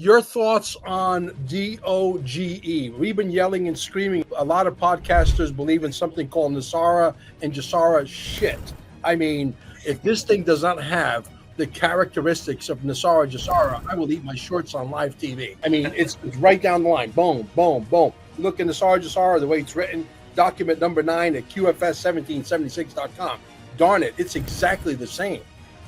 Your thoughts on DOGE? We've been yelling and screaming. A lot of podcasters believe in something called Nasara and Jassara shit. I mean, if this thing does not have the characteristics of Nasara Jassara, I will eat my shorts on live TV. I mean, it's right down the line. Boom, boom, boom. Look at Nasara Jassara, the way it's written, document number 9 at QFS1776.com. Darn it, it's exactly the same.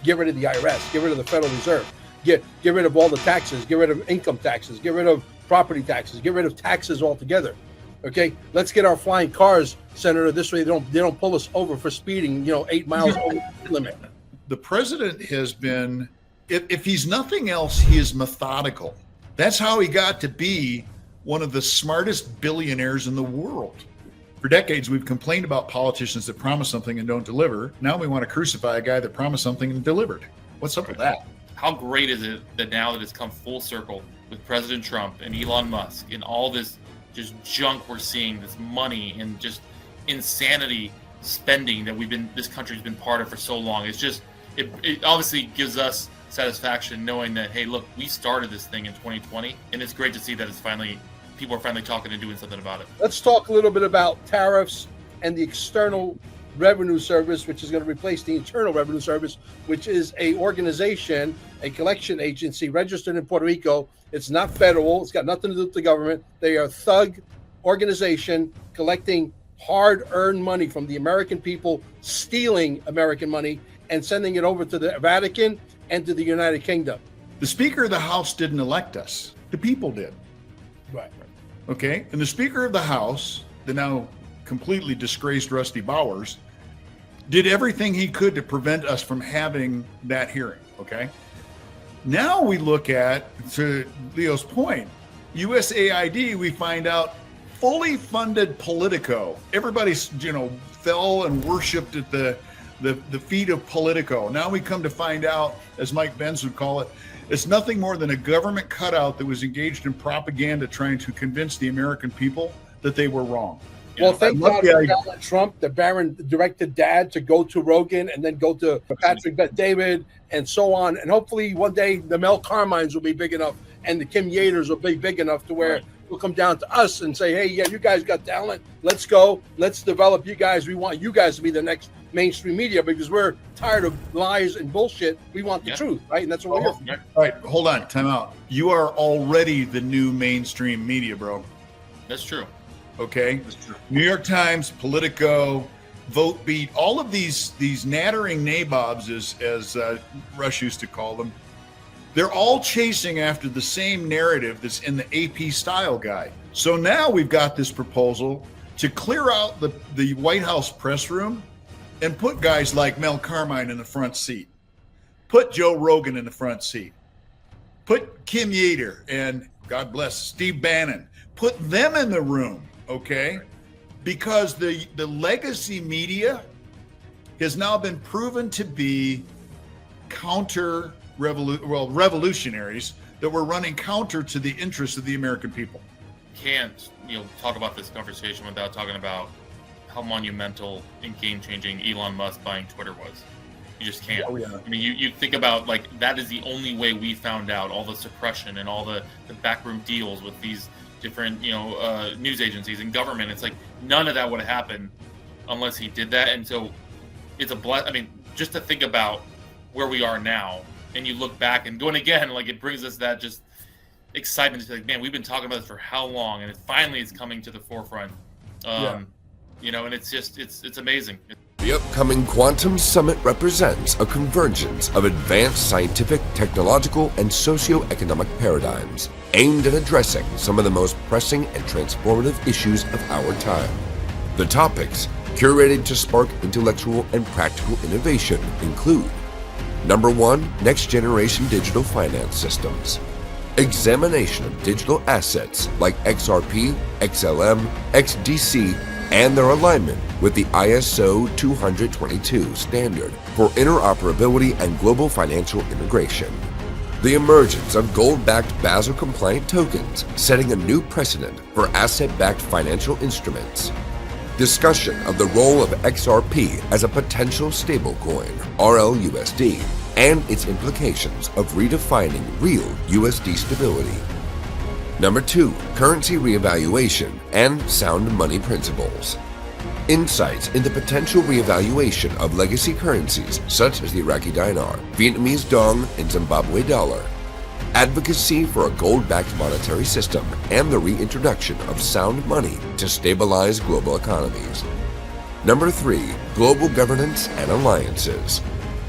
Get rid of the IRS, get rid of the Federal Reserve. Get rid of all the taxes, get rid of income taxes, get rid of property taxes, get rid of taxes altogether. Okay, let's get our flying cars, Senator. This way they don't pull us over for speeding, 8 miles over the limit. The president has been, if he's nothing else, he is methodical. That's how he got to be one of the smartest billionaires in the world. For decades, we've complained about politicians that promise something and don't deliver. Now we want to crucify a guy that promised something and delivered. What's up with that? How great is it that now that it's come full circle with President Trump and Elon Musk and all this just junk we're seeing, this money and just insanity spending that this country's been part of for so long. It's just, it obviously gives us satisfaction knowing that, hey, look, we started this thing in 2020, and it's great to see that people are finally talking and doing something about it. Let's talk a little bit about tariffs and the External Revenue Service, which is going to replace the Internal Revenue Service, which is a organization, a collection agency registered in Puerto Rico. It's not federal. It's got nothing to do with the government. They are a thug organization collecting hard-earned money from the American people, stealing American money and sending it over to the Vatican and to the United Kingdom. The Speaker of the House didn't elect us. The people did. Right. Okay? And the Speaker of the House, the now completely disgraced Rusty Bowers, did everything he could to prevent us from having that hearing, okay? Now we look at, to Leo's point, USAID, we find out fully funded Politico. Everybody, fell and worshipped at the feet of Politico. Now we come to find out, as Mike Benz would call it, it's nothing more than a government cutout that was engaged in propaganda trying to convince the American people that they were wrong. Well, thank God for Donald Trump. The Baron directed Dad to go to Rogan and then go to Patrick Bet-David and so on. And hopefully one day the Mel Carmines will be big enough and the Kim Yaters will be big enough to where we'll come down to us and say, hey, yeah, you guys got talent. Let's go. Let's develop you guys. We want you guys to be the next mainstream media because we're tired of lies and bullshit. We want the truth, right? And that's what we're here for. All right, hold on. Time out. You are already the new mainstream media, bro. That's true. Okay, New York Times, Politico, Vote Beat, all of these nattering nabobs, as Rush used to call them, they're all chasing after the same narrative that's in the AP style guide. So now we've got this proposal to clear out the White House press room and put guys like Mel Carmine in the front seat, put Joe Rogan in the front seat, put Kim Yater and, God bless, Steve Bannon, put them in the room. Okay, because the legacy media has now been proven to be revolutionaries that were running counter to the interests of the American people. Can't talk about this conversation without talking about how monumental and game-changing Elon Musk buying Twitter was. You just can't. Oh, yeah. I mean, you think about that is the only way we found out all the suppression and all the backroom deals with these different news agencies and government. It's like none of that would have happened unless he did that. And so it's just to think about where we are now and you look back and going again, it brings us that just excitement to man, we've been talking about this for how long, and finally it's coming to the forefront. And it's just it's amazing. The upcoming Quantum Summit represents a convergence of advanced scientific, technological, and socio-economic paradigms aimed at addressing some of the most pressing and transformative issues of our time. The topics, curated to spark intellectual and practical innovation, include: Number 1, next-generation digital finance systems. Examination of digital assets like XRP, XLM, XDC, and their alignment with the ISO 20022 standard for interoperability and global financial integration. The emergence of gold-backed Basel-compliant tokens, setting a new precedent for asset-backed financial instruments. Discussion of the role of XRP as a potential stablecoin, RLUSD, and its implications of redefining real USD stability. Number 2, currency reevaluation and sound money principles. Insights into potential reevaluation of legacy currencies such as the Iraqi dinar, Vietnamese dong, and Zimbabwe dollar. Advocacy for a gold-backed monetary system and the reintroduction of sound money to stabilize global economies. Number 3, global governance and alliances.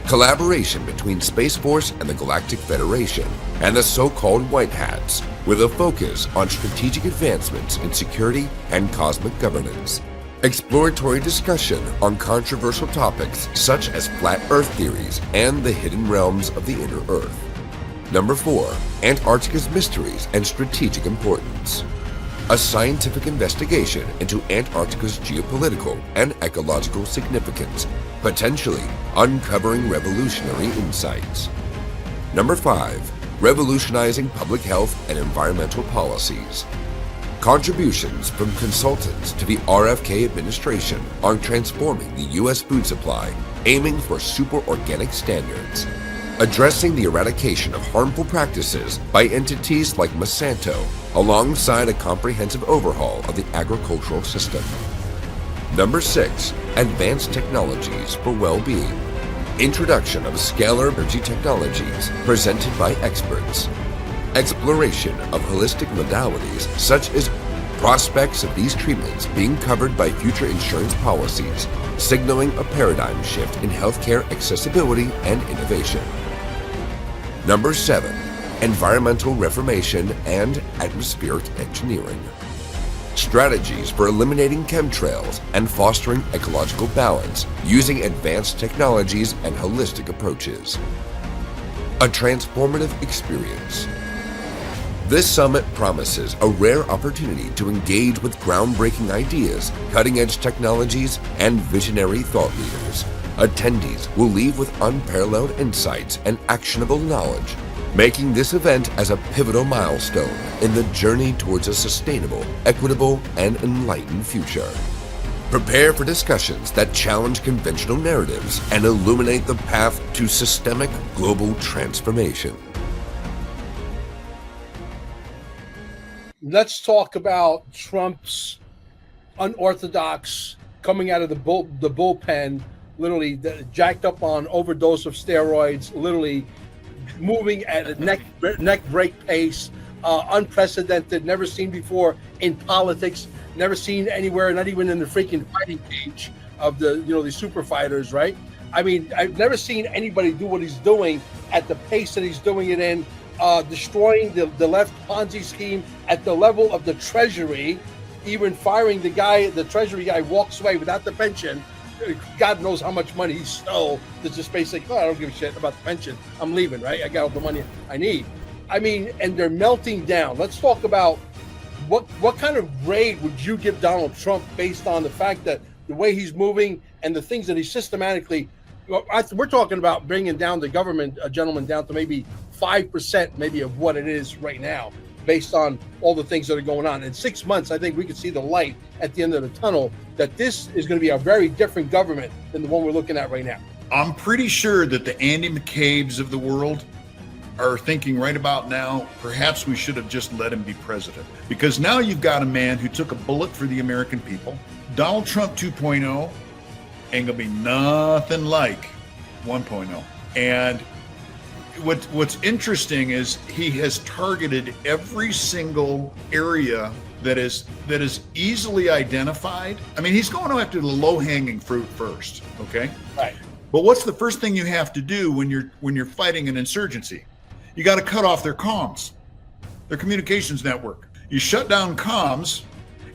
Collaboration between Space Force and the Galactic Federation and the so-called White Hats, with a focus on strategic advancements in security and cosmic governance. Exploratory discussion on controversial topics such as flat Earth theories and the hidden realms of the inner Earth. Number 4, Antarctica's mysteries and strategic importance. A scientific investigation into Antarctica's geopolitical and ecological significance, potentially uncovering revolutionary insights. Number 5, revolutionizing public health and environmental policies. Contributions from consultants to the RFK administration on transforming the U.S. food supply, aiming for super organic standards. Addressing the eradication of harmful practices by entities like Monsanto, alongside a comprehensive overhaul of the agricultural system. Number 6, advanced technologies for well-being. Introduction of scalar energy technologies presented by experts. Exploration of holistic modalities such as prospects of these treatments being covered by future insurance policies, signaling a paradigm shift in healthcare accessibility and innovation. Number 7, environmental reformation and atmospheric engineering. Strategies for eliminating chemtrails and fostering ecological balance using advanced technologies and holistic approaches. A transformative experience. This summit promises a rare opportunity to engage with groundbreaking ideas, cutting-edge technologies, and visionary thought leaders. Attendees will leave with unparalleled insights and actionable knowledge, making this event as a pivotal milestone in the journey towards a sustainable, equitable, and enlightened future. Prepare for discussions that challenge conventional narratives and illuminate the path to systemic global transformation. Let's talk about Trump's unorthodox coming out of the bullpen, literally jacked up on overdose of steroids, literally moving at a neck break pace, unprecedented, never seen before in politics, never seen anywhere, not even in the freaking fighting cage of the super fighters, right? I mean, I've never seen anybody do what he's doing at the pace that he's doing it in. Destroying the left Ponzi scheme at the level of the Treasury, even firing the Treasury guy walks away without the pension. God knows how much money he stole. That's just basically, I don't give a shit about the pension. I'm leaving, right? I got all the money I need. I mean, and they're melting down. Let's talk about what kind of grade would you give Donald Trump based on the fact that the way he's moving and the things that he systematically, we're talking about bringing down the government, gentlemen, down to maybe 5% maybe of what it is right now, based on all the things that are going on. In 6 months, I think we can see the light at the end of the tunnel, that this is going to be a very different government than the one we're looking at right now. I'm pretty sure that the Andy McCabe's of the world are thinking right about now, perhaps we should have just let him be president. Because now you've got a man who took a bullet for the American people. Donald Trump 2.0 ain't gonna be nothing like 1.0. And what's interesting is he has targeted every single area that is easily identified. I mean, he's going after the low-hanging fruit first, okay? Right. But what's the first thing you have to do when you're fighting an insurgency? You got to cut off their comms, their communications network. You shut down comms,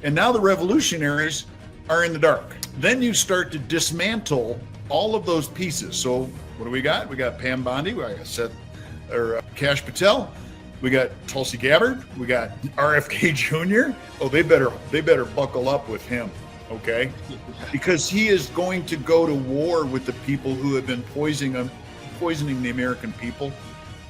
and now the revolutionaries are in the dark. Then you start to dismantle all of those pieces. So what do we got? We got Pam Bondi, we got Kash Patel, we got Tulsi Gabbard, we got RFK Jr. Oh, they better buckle up with him, okay? Because he is going to go to war with the people who have been poisoning the American people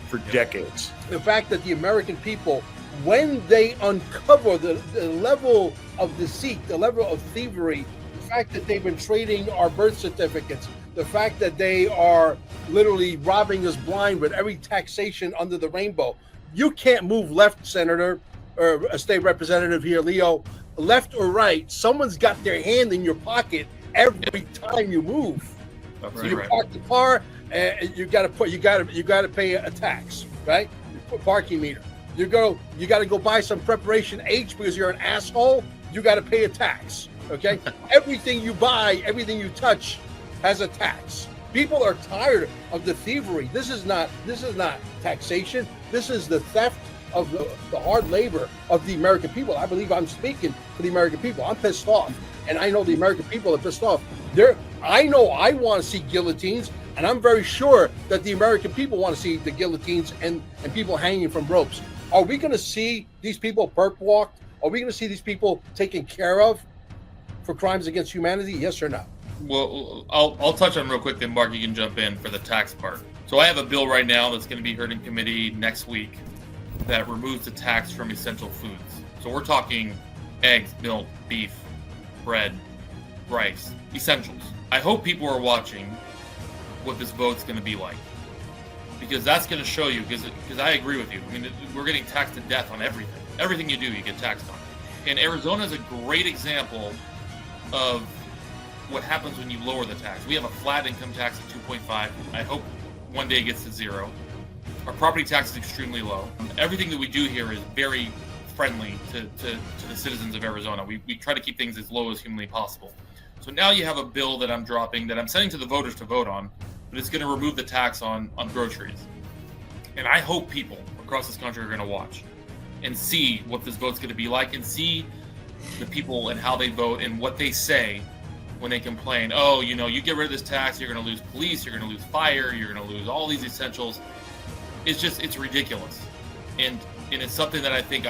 for decades. The fact that the American people, when they uncover the level of deceit, the level of thievery, the fact that they've been trading our birth certificates, the fact that they are literally robbing us blind with every taxation under the rainbow. You can't move left, Senator, or a state representative here, Leo, left or right. Someone's got their hand in your pocket every time you move. That's So you right. park the car, and you got to pay a tax, right? Parking meter. You got to go buy some preparation H because you're an asshole. You got to pay a tax. Okay, everything you buy, everything you touch, has a tax. People are tired of the thievery. This is not taxation. This is the theft of the hard labor of the American people. I believe I'm speaking for the American people. I'm pissed off, and I know the American people are pissed off. I know I want to see guillotines, and I'm very sure that the American people want to see the guillotines and people hanging from ropes. Are we going to see these people perp walked? Are we going to see these people taken care of for crimes against humanity? Yes or no? Well, I'll touch on real quick, then Mark, you can jump in for the tax part. So I have a bill right now that's going to be heard in committee next week that removes the tax from essential foods. So we're talking eggs, milk, beef, bread, rice, essentials. I hope people are watching what this vote's going to be like, because that's going to show you, because I agree with you. I mean, we're getting taxed to death on everything. Everything you do, you get taxed on. And Arizona is a great example of what happens when you lower the tax. We have a flat income tax of 2.5. I hope one day it gets to 0. Our property tax is extremely low. Everything that we do here is very friendly to the citizens of Arizona. We try to keep things as low as humanly possible. So now you have a bill that I'm dropping that I'm sending to the voters to vote on, but it's going to remove the tax on groceries. And I hope people across this country are going to watch and see what this vote's going to be like, and see the people and how they vote and what they say when they complain. Oh, you get rid of this tax, you're going to lose police, you're going to lose fire, you're going to lose all these essentials. It's ridiculous. And it's something that I think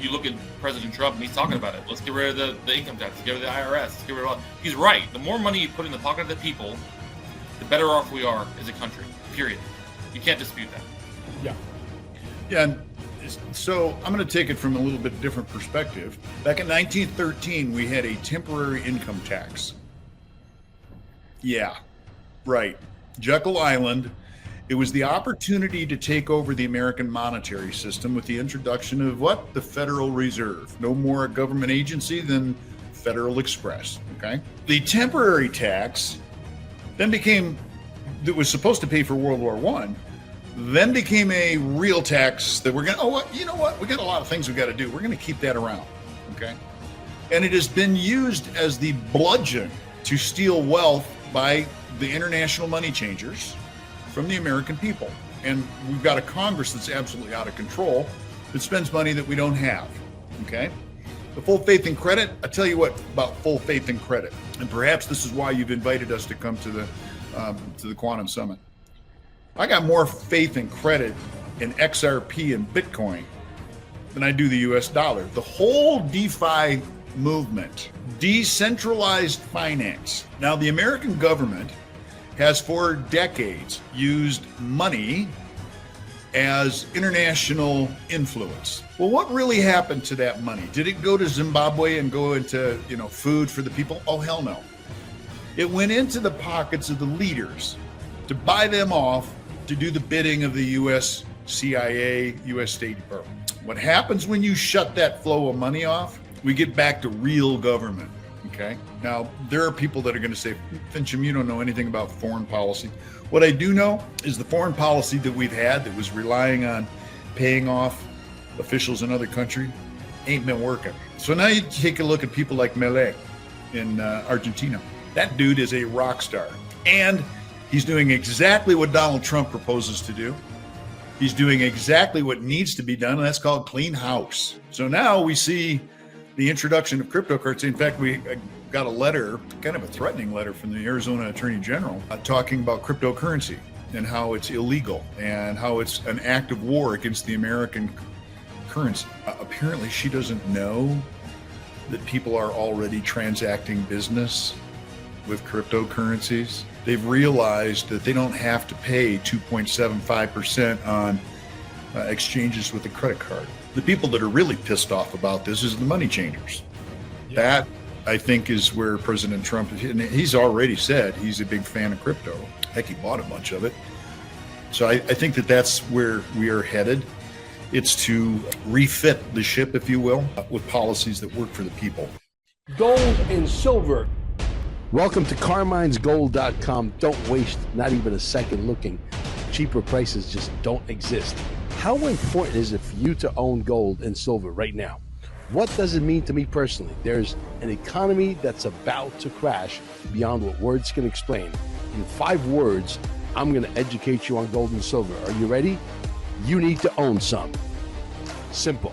you look at President Trump and he's talking about it. Let's get rid of the income tax, let's get rid of the IRS, let's get rid of all. He's right. The more money you put in the pocket of the people, the better off we are as a country, period. You can't dispute that. Yeah, and so I'm going to take it from a little bit different perspective. Back in 1913, we had a temporary income tax. Yeah, right. Jekyll Island. It was the opportunity to take over the American monetary system with the introduction of what? The Federal Reserve. No more a government agency than Federal Express, okay? The temporary tax then that was supposed to pay for World War I, then became a real tax that we're going to, you know what? We got a lot of things we got to do. We're going to keep that around, okay? And it has been used as the bludgeon to steal wealth by the international money changers from the American people. And we've got a Congress that's absolutely out of control that spends money that we don't have, okay? The full faith and credit, I tell you what about full faith and credit. And perhaps this is why you've invited us to come to the Quantum Summit. I got more faith and credit in XRP and Bitcoin than I do the US dollar. The whole DeFi movement, decentralized finance. Now, the American government has for decades used money as international influence. Well, what really happened to that money? Did it go to Zimbabwe and go into, food for the people? Oh, hell no. It went into the pockets of the leaders to buy them off to do the bidding of the US CIA, US State Department. What happens when you shut that flow of money off? We get back to real government, okay? Now, there are people that are going to say, Finchem, you don't know anything about foreign policy. What I do know is the foreign policy that we've had that was relying on paying off officials in other countries ain't been working. So now you take a look at people like Milei in Argentina. That dude is a rock star. And he's doing exactly what Donald Trump proposes to do. He's doing exactly what needs to be done, and that's called clean house. So now we see the introduction of cryptocurrency. In fact, we got a letter, kind of a threatening letter from the Arizona Attorney General talking about cryptocurrency and how it's illegal and how it's an act of war against the American currency. Apparently, she doesn't know that people are already transacting business with cryptocurrencies. They've realized that they don't have to pay 2.75% on exchanges with a credit card. The people that are really pissed off about this is the money changers. Yeah. I think, is where President Trump, and he's already said he's a big fan of crypto. Heck, he bought a bunch of it. So I think that that's where we are headed. It's to refit the ship, if you will, with policies that work for the people. Gold and silver. Welcome to CarminesGold.com. Don't waste not even a second looking. Cheaper prices just don't exist. How important is it for you to own gold and silver right now? What does it mean to me personally? There's an economy that's about to crash beyond what words can explain. In 5 words, I'm going to educate you on gold and silver. Are you ready? You need to own some. Simple.